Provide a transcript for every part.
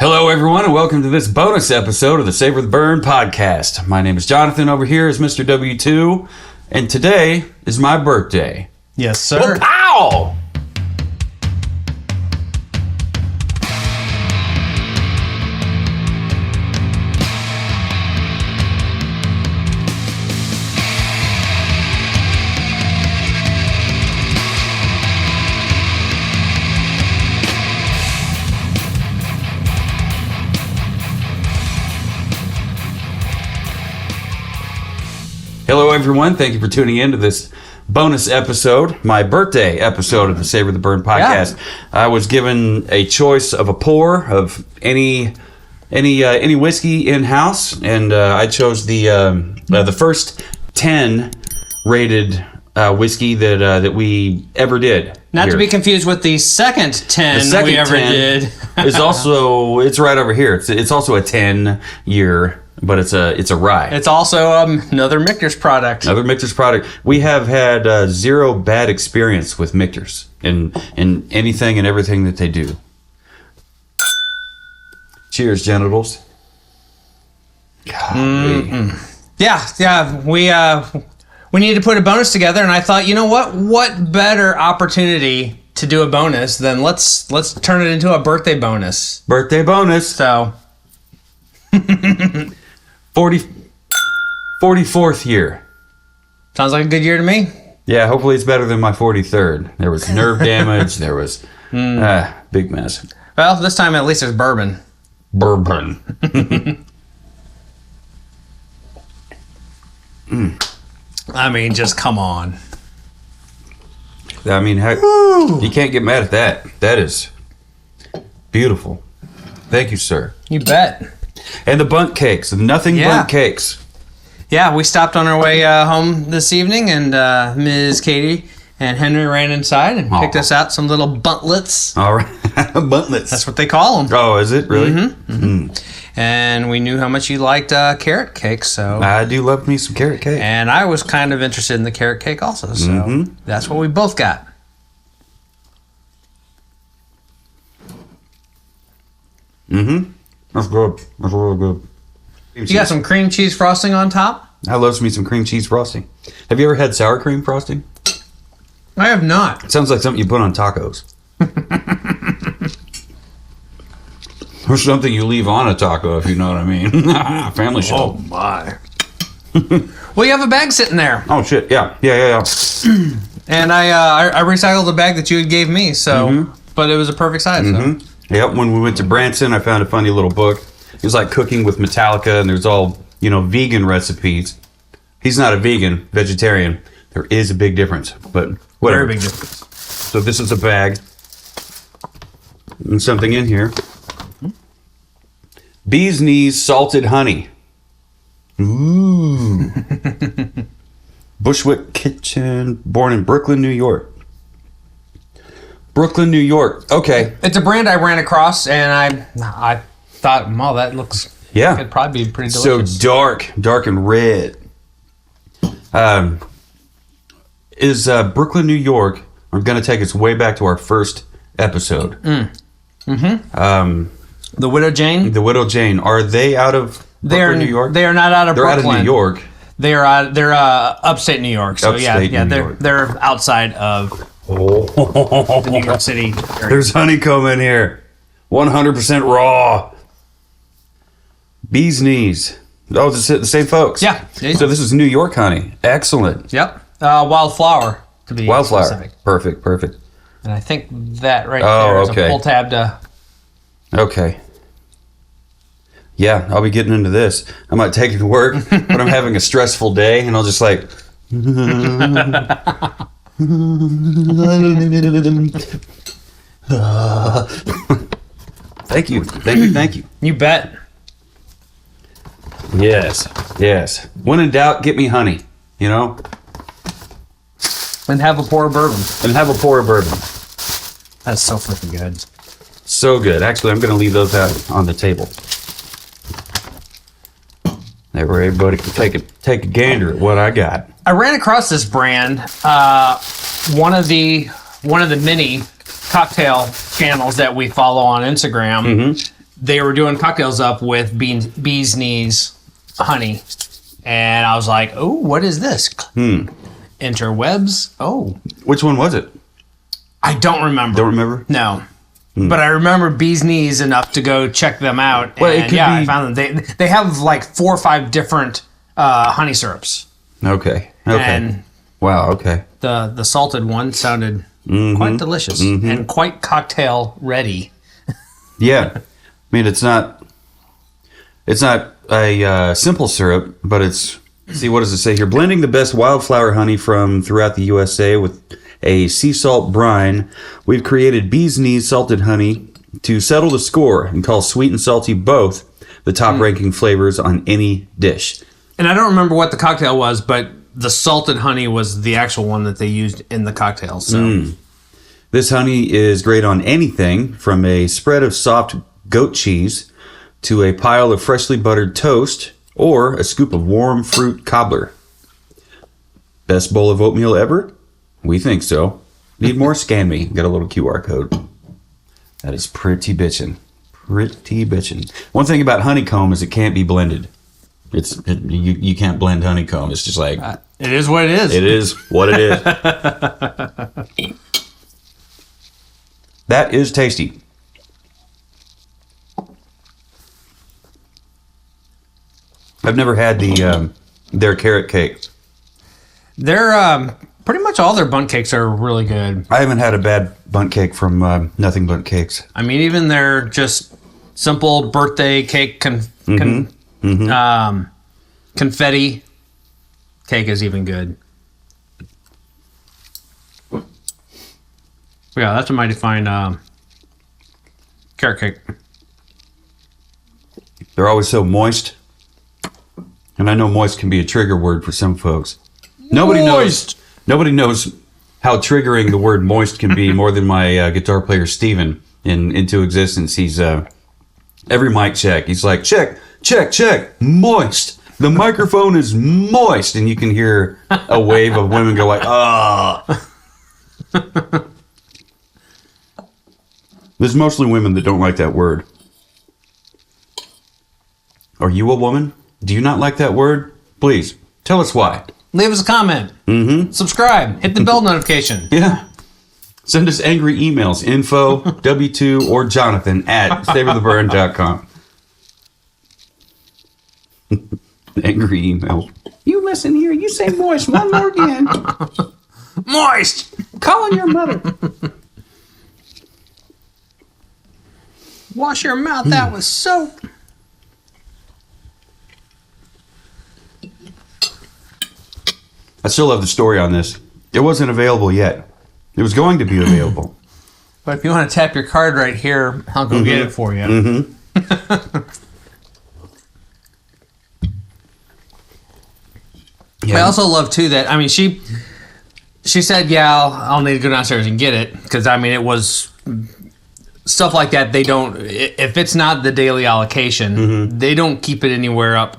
Hello, everyone, and welcome to this bonus episode of the Savor the Burn podcast. My name is Jonathan. Over here is Mr. W2, and today is my birthday. Yes, sir. Ow! Hello, everyone. Thank you for tuning in to this bonus episode, my birthday episode of the Savor the Burn podcast. Yeah. I was given a choice of a pour of any whiskey in house, and I chose the first 10 rated whiskey that we ever did. Not to be confused with the second 10 we ever did. It's right over here. It's also a 10-year. But it's a rye. It's also another Michter's product. Another Michter's product. We have had zero bad experience with Michter's in anything and everything that they do. Cheers, genitals. Yeah. We need to put a bonus together, and I thought, you know what? What better opportunity to do a bonus than let's turn it into a birthday bonus. Birthday bonus. So. 44th year. Sounds like a good year to me. Yeah, hopefully it's better than my 43rd. There was nerve damage. There was big mess. Well, this time at least there's bourbon. I mean, just come on. I mean, you can't get mad at that. That is beautiful. Thank you, sir. You bet. And the bundt cakes, bundt cakes. Yeah, we stopped on our way home this evening, and Ms. Katie and Henry ran inside and picked us out some little buntlets. All right, buntlets. That's what they call them. Oh, is it really? Mm-hmm. And we knew how much you liked carrot cake, so I do love me some carrot cake. And I was kind of interested in the carrot cake also, so that's what we both got. Mm-hmm. That's good. That's really good. You got some cream cheese frosting on top? I love me some cream cheese frosting. Have you ever had sour cream frosting? I have not. It sounds like something you put on tacos. Or something you leave on a taco, if you know what I mean. Family show. Oh, my. Well, you have a bag sitting there. Oh, shit. Yeah. And I recycled the bag that you had gave me, so, but it was a perfect size, so. Yep, when we went to Branson, I found a funny little book. It was like cooking with Metallica, and there's all, vegan recipes. He's not a vegan, vegetarian. There is a big difference, but whatever. Very big difference. So this is a bag. And something in here. Bee's Knees Salted Honey. Ooh. Bushwick Kitchen, born in Brooklyn, New York. Brooklyn, New York. Okay. It's a brand I ran across, and I thought, well, that looks... Yeah. It'd probably be pretty delicious. So dark and red. Is Brooklyn, New York... I'm going to take us way back to our first episode. The Widow Jane? The Widow Jane. Are they out of Brooklyn, New York? They are not out of Brooklyn. They're out of New York. They're upstate New York. So they're outside of... the New York City area. There's honeycomb in here. 100% raw. Bee's Knees. Oh, it's the same folks. Yeah. So this is New York honey. Excellent. Yep. Wildflower, to be specific. Perfect. And I think that there is a pull tab to... Okay. Yeah, I'll be getting into this. I might take it to work when I'm having a stressful day, and I'll just like... Thank you. You bet. Yes. When in doubt, get me honey, And have a pour of bourbon. That's so freaking good. So good. Actually, I'm going to leave those out on the table. That way everybody can take a gander at what I got. I ran across this brand, one of the many cocktail channels that we follow on Instagram. they were doing cocktails up with bee's knees honey. And I was like, oh, what is this? Interwebs? Oh. Which one was it? I don't remember. Don't remember? No. But I remember bee's knees enough to go check them out. Well, and it could be... I found them. They have like 4 or 5 different honey syrups. Okay. And wow, okay. The salted one sounded quite delicious and quite cocktail ready. Yeah. I mean, it's not a simple syrup, but it's, see, what does it say here? Blending the best wildflower honey from throughout the USA with a sea salt brine, we've created bee's knees salted honey to settle the score and call sweet and salty both the top ranking flavors on any dish. And I don't remember what the cocktail was, but the salted honey was the actual one that they used in the cocktail. So this honey is great on anything from a spread of soft goat cheese to a pile of freshly buttered toast or a scoop of warm fruit cobbler. Best bowl of oatmeal ever? We think so. Need more? Scan me. Got a little QR code. That is pretty bitchin'. Pretty bitchin'. One thing about honeycomb is it can't be blended. You can't blend honeycomb. It's just like... it is what it is. It is what it is. That is tasty. I've never had their carrot cake. They're pretty much all their bundt cakes are really good. I haven't had a bad bundt cake from Nothing Bundt Cakes. I mean, even their just simple birthday cake confetti cake is even good. Yeah, that's a mighty fine carrot cake. They're always so moist. And I know moist can be a trigger word for some folks. Nobody knows how triggering the word moist can be more than my guitar player Steven in Into Existence. He's every mic check. He's like, check, moist. The microphone is moist. And you can hear a wave of women go like, ah. There's mostly women that don't like that word. Are you a woman? Do you not like that word? Please, tell us why. Leave us a comment. Subscribe. Hit the bell notification. Yeah. Send us angry emails. Info, W2, or Jonathan at savortheburn.com. Angry emails. You listen here. You say moist one more again. Moist. Calling your mother. Wash your mouth out with soap. I still love the story on this. It wasn't available yet. It was going to be available. But if you want to tap your card right here, I'll go get it for you. Yeah. I also love, too, that, I mean, she said, yeah, I'll need to go downstairs and get it. Because, I mean, it was stuff like that. They don't, if it's not the daily allocation, they don't keep it anywhere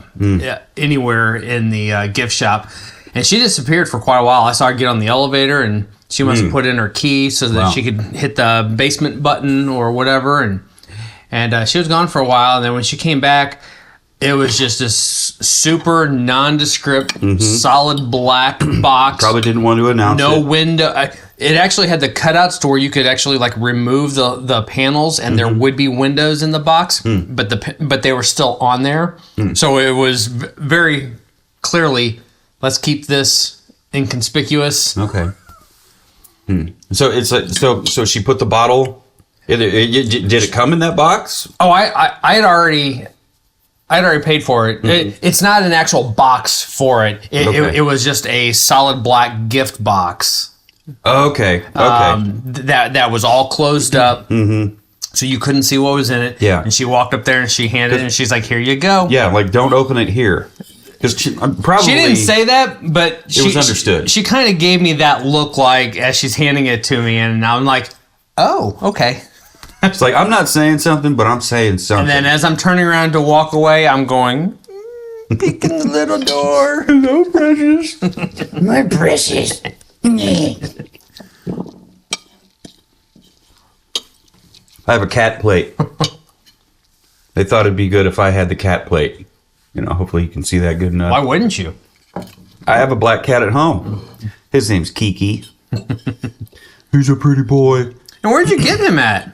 anywhere in the gift shop. And she disappeared for quite a while. I saw her get on the elevator, and she must have put in her key so that she could hit the basement button or whatever. And she was gone for a while. And then when she came back, it was just this super nondescript, solid black box. Probably didn't want to announce it. No window. It actually had the cutouts to where you could actually like remove the panels, and there would be windows in the box, but they were still on there. So it was very clearly, let's keep this inconspicuous. Okay. So it's like, so she put the bottle. Did it come in that box? Oh, I had already paid for it. It's not an actual box for it. It was just a solid black gift box. Okay. That was all closed up. So you couldn't see what was in it. Yeah. And she walked up there and she handed it, and she's like, "Here you go." Yeah, like don't open it here. Because she didn't say that, but it was understood. She kind of gave me that look, like as she's handing it to me, and I'm like, "Oh, okay." It's like, I'm not saying something, but I'm saying something. And then as I'm turning around to walk away, I'm going, peeking the little door. Hello, precious. My precious. I have a cat plate. they thought it'd be good if I had the cat plate. Hopefully you can see that good enough. Why wouldn't you? I have a black cat at home. His name's Kiki. He's a pretty boy. And where'd you get him at?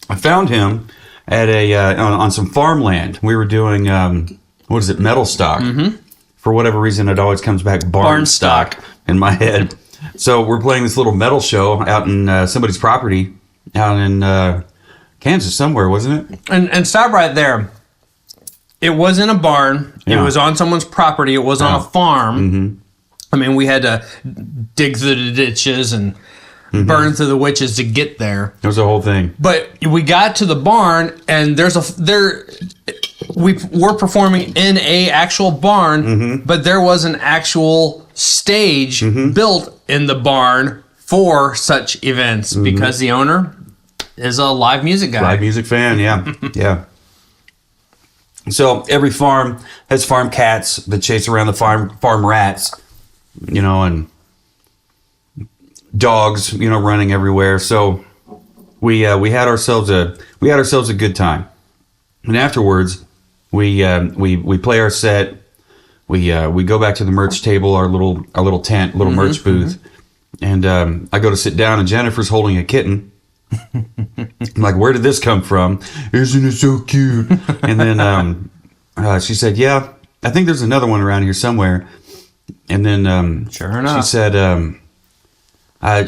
I found him at on some farmland. We were doing metal stock. Mm-hmm. For whatever reason, it always comes back barn stock in my head. So we're playing this little metal show out in somebody's property out in Kansas somewhere, wasn't it? And stop right there. It was in a barn. Yeah. It was on someone's property. It was on a farm. Mm-hmm. I mean, we had to dig through the ditches and burn through the witches to get there. It was a whole thing. But we got to the barn, and we're performing in a actual barn, but there was an actual stage built in the barn for such events because the owner is a live music guy. Live music fan, yeah. Yeah. So every farm has farm cats that chase around the farm rats, and dogs, running everywhere. So we had ourselves a good time. And afterwards, we play our set. We go back to the merch table, our little tent, merch booth, and I go to sit down, and Jennifer's holding a kitten. I'm like, where did this come from? Isn't it so cute? And then she said, yeah, I think there's another one around here somewhere. And then sure enough, she said,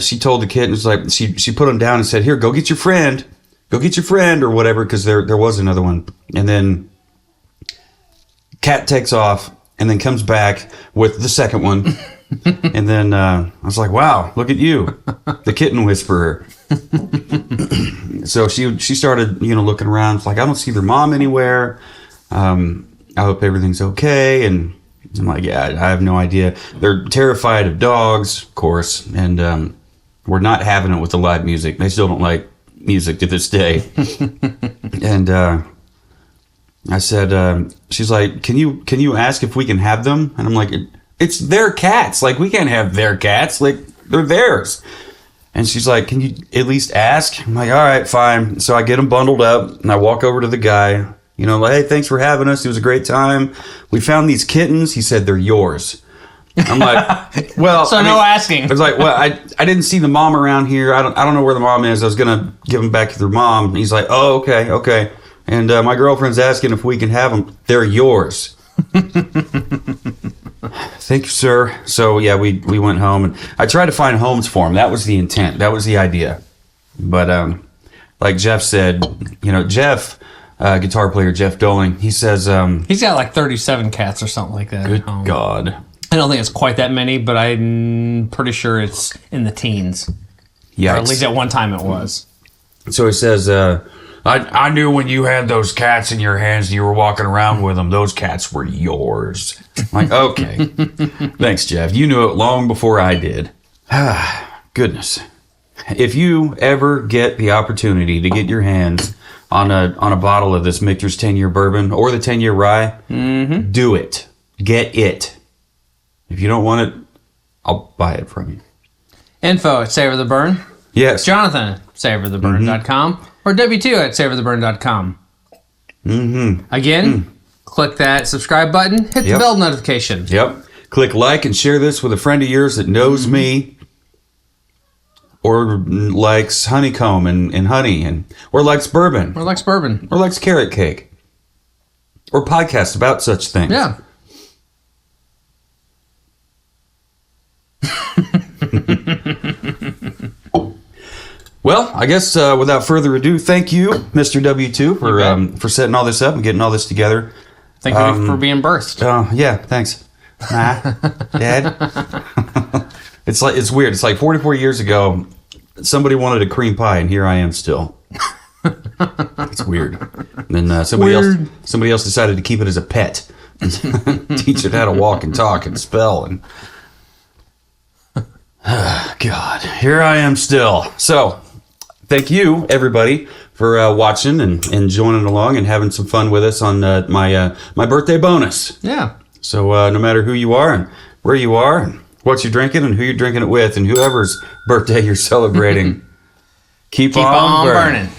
she told the kitten, she put him down and said, here, go get your friend or whatever, because there was another one. And then cat takes off and then comes back with the second one. And then I was like, wow, look at you, the kitten whisperer. So she started, looking around. It's like, I don't see their mom anywhere. I hope everything's okay. And I'm like, yeah, I have no idea. They're terrified of dogs, of course. And we're not having it with the live music. They still don't like music to this day. And I said, she's like, can you ask if we can have them? And I'm like, it's their cats. Like, we can't have their cats. Like, they're theirs. And she's like, can you at least ask? I'm like, all right, fine. So I get them bundled up, and I walk over to the guy, like, hey, thanks for having us. It was a great time. We found these kittens. He said, they're yours. I'm like, well, so no asking. I was like, well, I didn't see the mom around here. I don't know where the mom is. I was going to give them back to their mom. He's like, oh, okay. And my girlfriend's asking if we can have them. They're yours. Thank you, sir. So, yeah, we went home, and I tried to find homes for them. That was the intent. That was the idea. But like Jeff said, Jeff, guitar player Jeff Doling, he says... he's got like 37 cats or something like that. Good God. I don't think it's quite that many, but I'm pretty sure it's in the teens. Yeah. Or at least at one time it was. So he says... I knew when you had those cats in your hands and you were walking around with them, those cats were yours. I'm like, okay. Thanks, Jeff. You knew it long before I did. Goodness. If you ever get the opportunity to get your hands on a bottle of this Michter's 10-year bourbon or the 10-year rye, do it. Get it. If you don't want it, I'll buy it from you. Info at Savor the Burn. Yes. Jonathan at savortheburn.com. Or W2 at savortheburn.com. Again, click that subscribe button, hit the bell notification. Yep. Click like and share this with a friend of yours that knows me, or likes honeycomb and honey, or likes bourbon. Or likes bourbon. Or likes carrot cake. Or podcasts about such things. Yeah. Well, I guess without further ado, thank you, Mr. W2, for setting all this up and getting all this together. Thank you for being birthed. Yeah, thanks. Dad. It's weird. It's like 44 years ago, somebody wanted a cream pie, and here I am still. It's weird. And then somebody else decided to keep it as a pet, and teach it how to walk and talk and spell and. God, here I am still. So, thank you, everybody, for watching and joining along and having some fun with us on my birthday bonus. Yeah. So, no matter who you are and where you are and what you're drinking and who you're drinking it with and whoever's birthday you're celebrating, keep on burning.